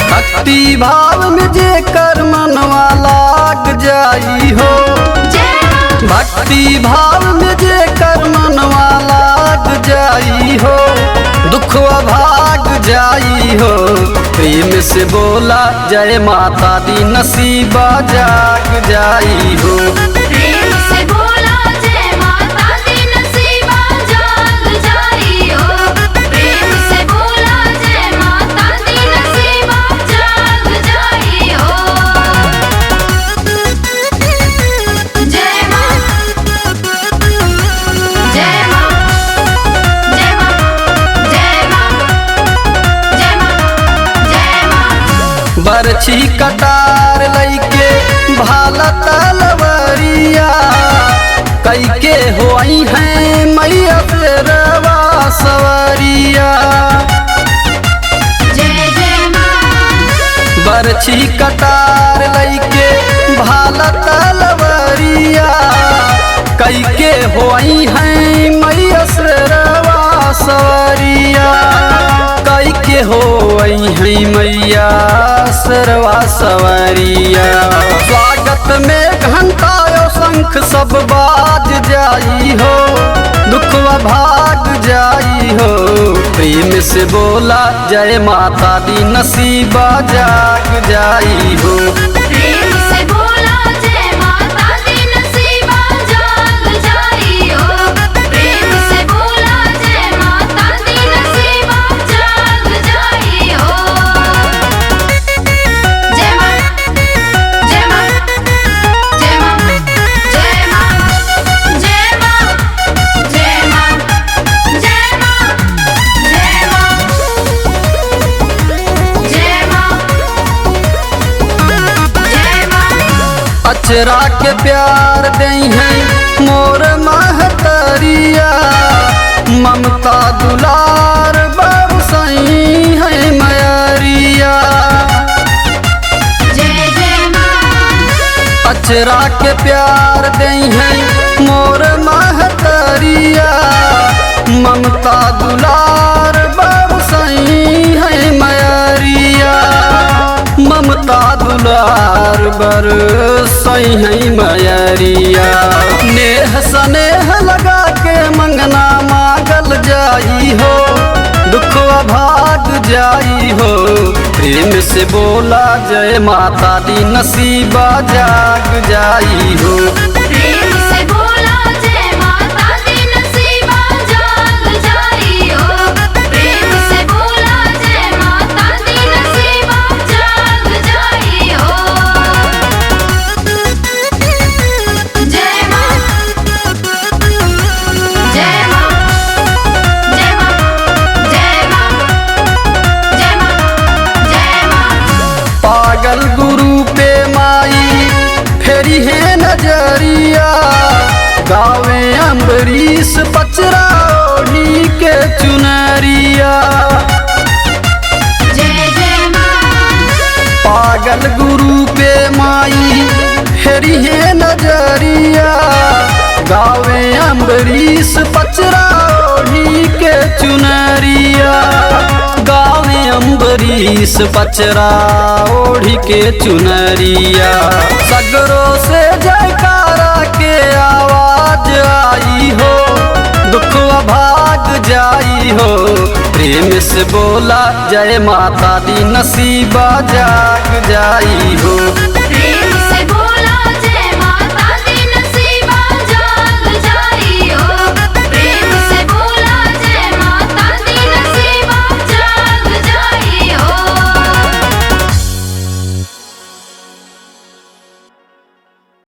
भक्ति भाव में जेकर मनवा लाग जाई हो, भक्ति भाव में जेकर मनवा लाग जाई हो, दुखवा भाग जाई हो। प्रेम से बोला जय माता दी नसीबा जाग जाई हो। प्रेम से बोला जय माता दी नसीबा जाग जाई हो। प्रेम से बोला जय माता दी नसीबा जाग जाई हो। जय मां जय मां जय मां जय मां जय मां जय मां। बरछी कटार लईके भाला तलवरिया कैके होई है मैया तेरवा सवरिया। जय जय मां। बरछी कटार लईके भाला तलवरिया कैके होई है मैया तेरवा सवरिया। कैके होई है मैया सरवा सवरिया। स्वागत में घंटा शंख सब बाज जाई हो, दुखवा भाग जाई हो। प्रेम से बोला जय माता दी नसीबा जाग जाई हो। प्रेम से बोला जय माता दी नसीबा जाग जाई हो। प्रेम से बोला जय माता दी नसीबा जाग जाई हो। जय मां जय मां जय मां जय मां जय मां जय मां जय मां जय मां जय मां। अचरा के प्यार दई है मोर महतरिया, ममता दुलार बरसई है मयरिया। जय जय मां। अचरा के प्यार दई है मोर महतरिया, ममता दुलार बरसई है मयरिया। ममता दुलार बरसई है मयरिया। नेह सनेह लगा के मंगना मांगल जाई हो, दुखवा भाग जाई हो। प्रेम से बोला जय माता दी नसीबा जाग जाई हो। प्रेम से बोला जय माता दी नसीबा जाग जाई हो। प्रेम से बोला जय माता दी नसीबा जाग जाई हो। जय मां जय मां जय मां जय मां जय मां जय मां। पागल गुरु पे माई फेरी है नजरिया, गावे अम्बरीश पचरा ओढ़ी के चुनरिया। जय जय मां। पागल गुरु पे माई फेरी है नजरिया, गावे अम्बरीश पचरा ओढ़ी के चुनरिया। गावे अम्बरीश पचरा ओढ़ी के चुनरिया। सगरों से जयकारा के आवाज आई हो, दुखवा भाग जाई हो। प्रेम से बोला जय माता दी नसीबा जाग जाई हो।